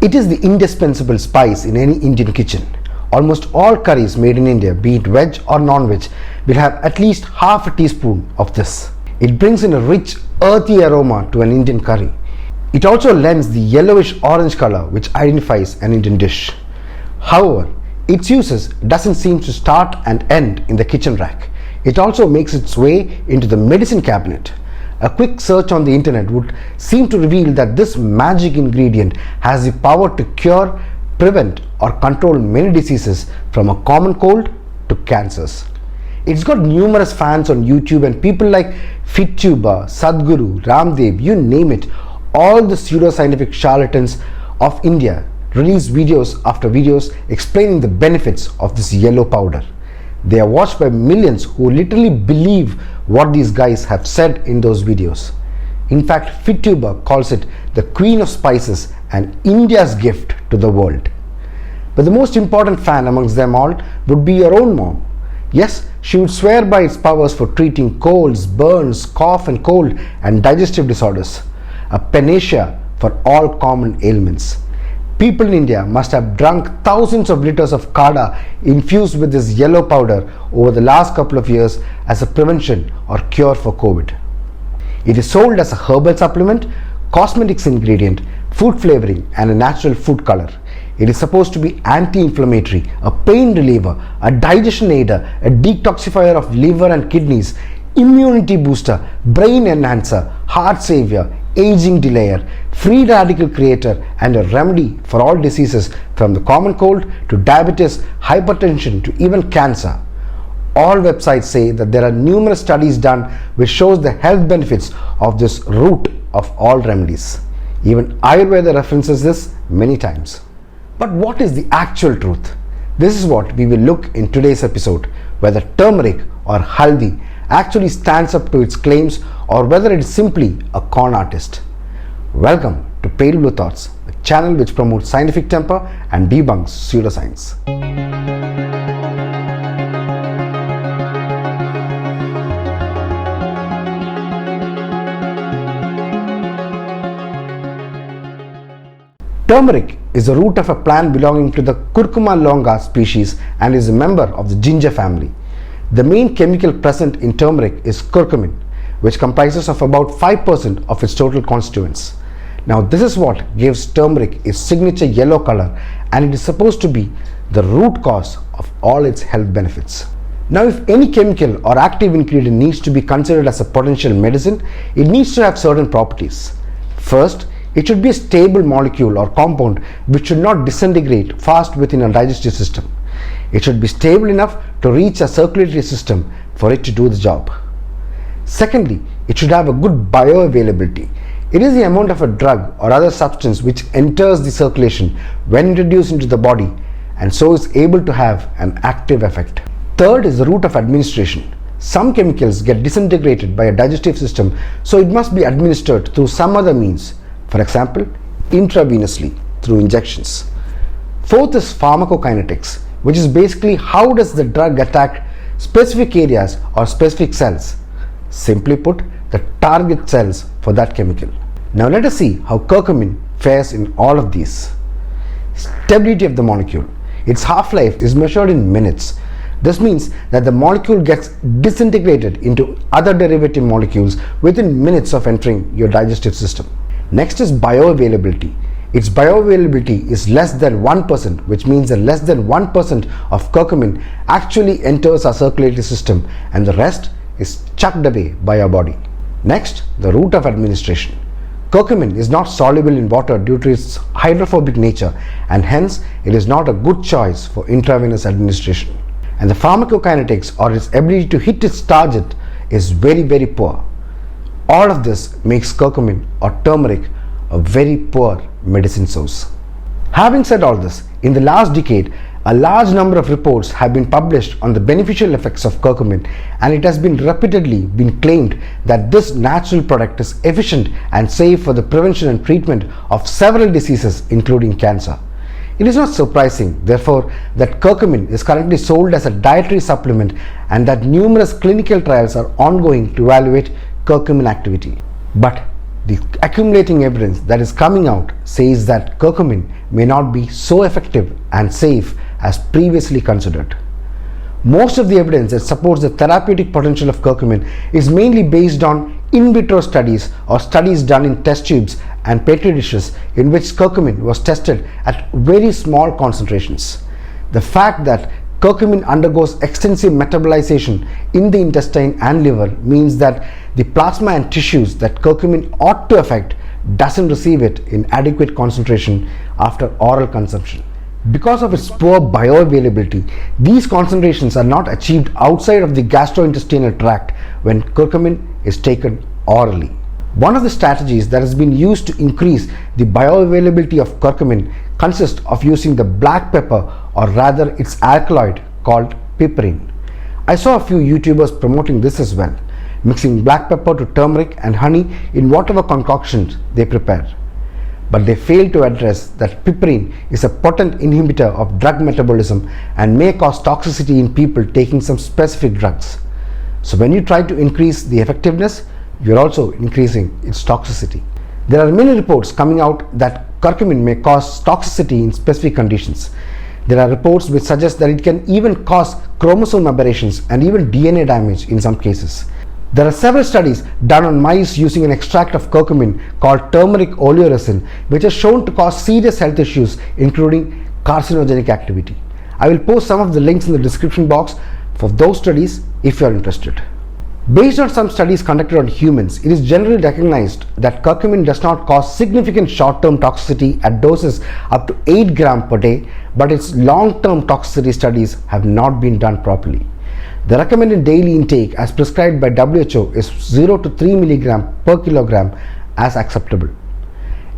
It is the indispensable spice in any Indian kitchen. Almost all curries made in India, be it veg or non-veg, will have at least half a teaspoon of this. It brings in a rich, earthy aroma to an Indian curry. It also lends the yellowish orange color which identifies an Indian dish. However, its uses doesn't seem to start and end in the kitchen rack. It also makes its way into the medicine cabinet. A quick search on the internet would seem to reveal that this magic ingredient has the power to cure, prevent or control many diseases from a common cold to cancers. It's got numerous fans on YouTube, and people like FitTuber, Sadhguru, Ramdev, you name it, all the pseudoscientific charlatans of India release videos after videos explaining the benefits of this yellow powder. They are watched by millions who literally believe what these guys have said in those videos. In fact, FitTuber calls it the queen of spices and India's gift to the world. But the most important fan amongst them all would be your own mom. Yes, she would swear by its powers for treating colds, burns, cough and cold and digestive disorders. A panacea for all common ailments. People in India must have drunk thousands of liters of kada infused with this yellow powder over the last couple of years as a prevention or cure for COVID. It is sold as a herbal supplement, cosmetics ingredient, food flavoring and a natural food color. It is supposed to be anti-inflammatory, a pain reliever, a digestion aider, a detoxifier of liver and kidneys, immunity booster, brain enhancer, heart savior, aging delayer, free radical creator and a remedy for all diseases from the common cold to diabetes, hypertension to even cancer. All websites say that there are numerous studies done which shows the health benefits of this root of all remedies. Even Ayurveda references this many times. But what is the actual truth? This is what we will look in today's episode, whether turmeric or haldi actually stands up to its claims or whether it is simply a con artist. Welcome to Pale Blue Thoughts, a channel which promotes scientific temper and debunks pseudoscience. Turmeric is the root of a plant belonging to the Curcuma longa species and is a member of the ginger family. The main chemical present in turmeric is curcumin, which comprises of about 5% of its total constituents. Now this is what gives turmeric its signature yellow color, and it is supposed to be the root cause of all its health benefits. Now if any chemical or active ingredient needs to be considered as a potential medicine, it needs to have certain properties. First, it should be a stable molecule or compound which should not disintegrate fast within a digestive system. It should be stable enough to reach a circulatory system for it to do the job. Secondly, it should have a good bioavailability. It is the amount of a drug or other substance which enters the circulation when introduced into the body and so is able to have an active effect. Third is the route of administration. Some chemicals get disintegrated by a digestive system, so it must be administered through some other means. For example, intravenously through injections. Fourth is pharmacokinetics, which is basically how does the drug attack specific areas or specific cells. Simply put, the target cells for that chemical. Now let us see how curcumin fares in all of these. Stability of the molecule. Its half-life is measured in minutes. This means that the molecule gets disintegrated into other derivative molecules within minutes of entering your digestive system. Next is bioavailability. Its bioavailability is less than 1%, which means that less than 1% of curcumin actually enters our circulatory system and the rest is chucked away by our body. Next, the route of administration. Curcumin is not soluble in water due to its hydrophobic nature, and hence it is not a good choice for intravenous administration. And the pharmacokinetics, or its ability to hit its target, is very poor. All of this makes curcumin or turmeric a very poor medicine source. Having said all this, in the last decade, a large number of reports have been published on the beneficial effects of curcumin, and it has been repeatedly claimed that this natural product is efficient and safe for the prevention and treatment of several diseases including cancer. It is not surprising, therefore, that curcumin is currently sold as a dietary supplement and that numerous clinical trials are ongoing to evaluate curcumin activity. But The accumulating evidence that is coming out says that curcumin may not be so effective and safe as previously considered. Most of the evidence that supports the therapeutic potential of curcumin is mainly based on in vitro studies or studies done in test tubes and petri dishes in which curcumin was tested at very small concentrations. The fact that curcumin undergoes extensive metabolization in the intestine and liver means that the plasma and tissues that curcumin ought to affect doesn't receive it in adequate concentration after oral consumption. Because of its poor bioavailability, these concentrations are not achieved outside of the gastrointestinal tract when curcumin is taken orally. One of the strategies that has been used to increase the bioavailability of curcumin consists of using the black pepper, or rather its alkaloid called piperine. I saw a few YouTubers promoting this as well, mixing black pepper to turmeric and honey in whatever concoctions they prepare. But they fail to address that piperine is a potent inhibitor of drug metabolism and may cause toxicity in people taking some specific drugs. So when you try to increase the effectiveness, you're also increasing its toxicity. There are many reports coming out that curcumin may cause toxicity in specific conditions. There are reports which suggest that it can even cause chromosome aberrations and even DNA damage in some cases. There are several studies done on mice using an extract of curcumin called turmeric oleoresin, which is shown to cause serious health issues including carcinogenic activity. I will post some of the links in the description box for those studies if you are interested. Based on some studies conducted on humans, it is generally recognized that curcumin does not cause significant short-term toxicity at doses up to 8 grams per day, but its long-term toxicity studies have not been done properly. The recommended daily intake as prescribed by WHO is 0 to 3 mg per kilogram as acceptable.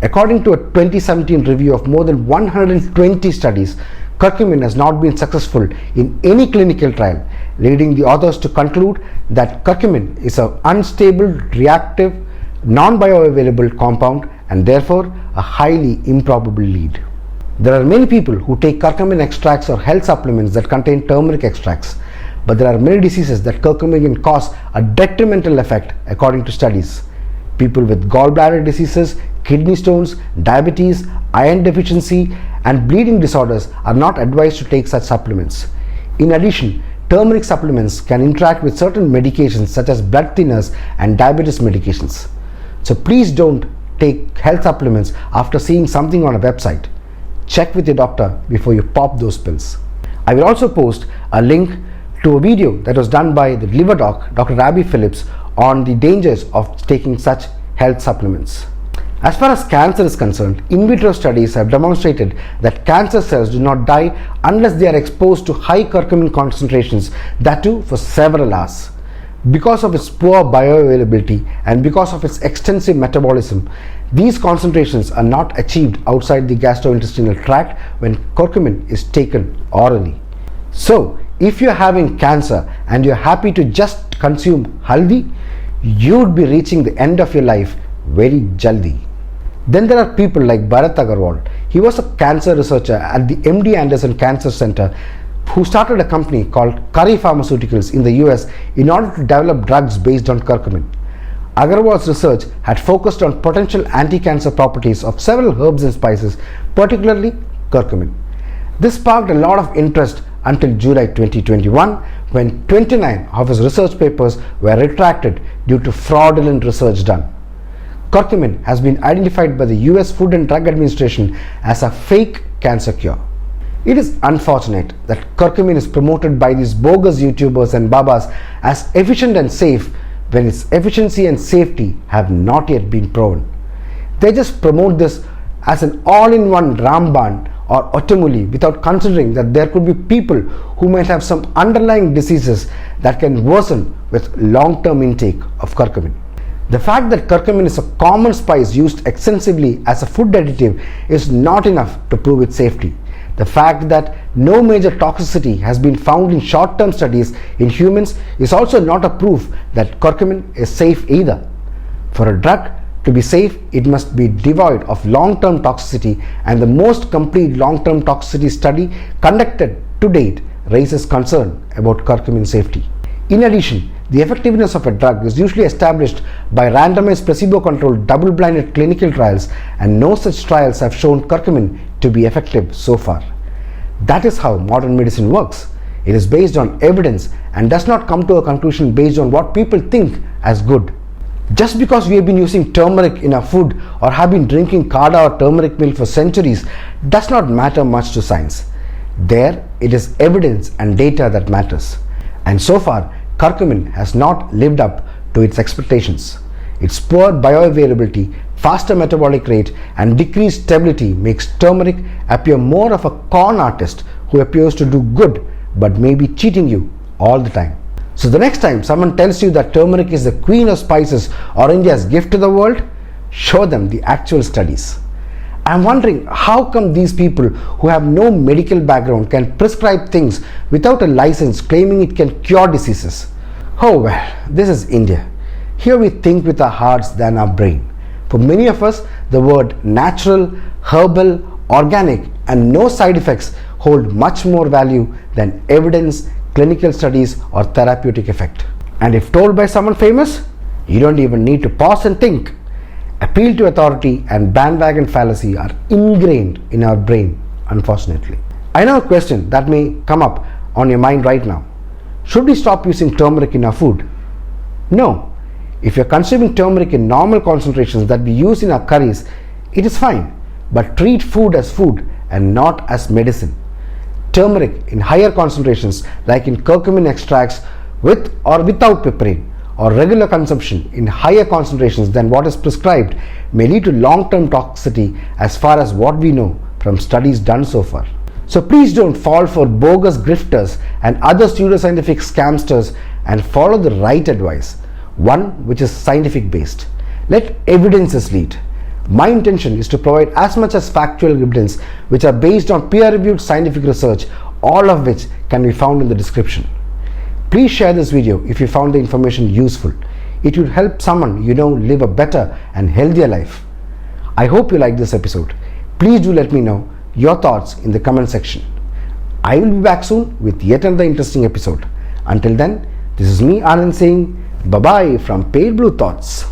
According to a 2017 review of more than 120 studies, curcumin has not been successful in any clinical trial, leading the authors to conclude that curcumin is an unstable, reactive, non-bioavailable compound and therefore a highly improbable lead. There are many people who take curcumin extracts or health supplements that contain turmeric extracts, but there are many diseases that curcumin can cause a detrimental effect according to studies. People with gallbladder diseases, kidney stones, diabetes, iron deficiency and bleeding disorders are not advised to take such supplements. In addition, turmeric supplements can interact with certain medications such as blood thinners and diabetes medications. So please don't take health supplements after seeing something on a website. Check with your doctor before you pop those pills. I will also post a link to a video that was done by the liver doc, Dr. Abby Phillips, on the dangers of taking such health supplements. As far as cancer is concerned, in vitro studies have demonstrated that cancer cells do not die unless they are exposed to high curcumin concentrations, that too for several hours. Because of its poor bioavailability and because of its extensive metabolism, these concentrations are not achieved outside the gastrointestinal tract when curcumin is taken orally. So, if you're having cancer and you're happy to just consume haldi, you would be reaching the end of your life very jaldi. Then there are people like Bharat Agarwal. He was a cancer researcher at the MD Anderson Cancer Center who started a company called Curry Pharmaceuticals in the US in order to develop drugs based on curcumin. Agarwal's research had focused on potential anti-cancer properties of several herbs and spices, particularly curcumin. This sparked a lot of interest until July 2021, when 29 of his research papers were retracted due to fraudulent research done. Curcumin has been identified by the US Food and Drug Administration as a fake cancer cure. It is unfortunate that curcumin is promoted by these bogus YouTubers and babas as efficient and safe when its efficiency and safety have not yet been proven. They just promote this as an all-in-one Ramban or Ottamuli without considering that there could be people who might have some underlying diseases that can worsen with long-term intake of curcumin. The fact that curcumin is a common spice used extensively as a food additive is not enough to prove its safety. The fact that no major toxicity has been found in short-term studies in humans is also not a proof that curcumin is safe either. For a drug to be safe, it must be devoid of long-term toxicity, and the most complete long-term toxicity study conducted to date raises concern about curcumin safety. In addition, The effectiveness of a drug is usually established by randomized placebo-controlled double-blinded clinical trials, and no such trials have shown curcumin to be effective so far. That is how modern medicine works. It is based on evidence and does not come to a conclusion based on what people think as good. Just because we have been using turmeric in our food or have been drinking kada or turmeric milk for centuries does not matter much to science. There, it is evidence and data that matters. And so far, curcumin has not lived up to its expectations. Its poor bioavailability, faster metabolic rate, and decreased stability makes turmeric appear more of a con artist who appears to do good but may be cheating you all the time. So the next time someone tells you that turmeric is the queen of spices or India's gift to the world, show them the actual studies. I'm wondering how come these people who have no medical background can prescribe things without a license claiming it can cure diseases. Oh well, this is India. Here we think with our hearts than our brain. For many of us, the word natural, herbal, organic, and no side effects hold much more value than evidence, clinical studies, or therapeutic effect. And if told by someone famous, you don't even need to pause and think. Appeal to authority and bandwagon fallacy are ingrained in our brain, unfortunately. I know a question that may come up on your mind right now. Should we stop using turmeric in our food? No. If you're consuming turmeric in normal concentrations that we use in our curries, it is fine. But treat food as food and not as medicine. Turmeric in higher concentrations, like in curcumin extracts with or without piperine, or regular consumption in higher concentrations than what is prescribed, may lead to long-term toxicity as far as what we know from studies done so far. So please don't fall for bogus grifters and other pseudoscientific scamsters and follow the right advice, one which is scientific based. Let evidences lead. My intention is to provide as much as factual evidence which are based on peer-reviewed scientific research, all of which can be found in the description. Please share this video if you found the information useful. It would help someone you know live a better and healthier life. I hope you liked this episode. Please do let me know your thoughts in the comment section. I will be back soon with yet another interesting episode. Until then, this is me Anand saying bye-bye from Pale Blue Thoughts.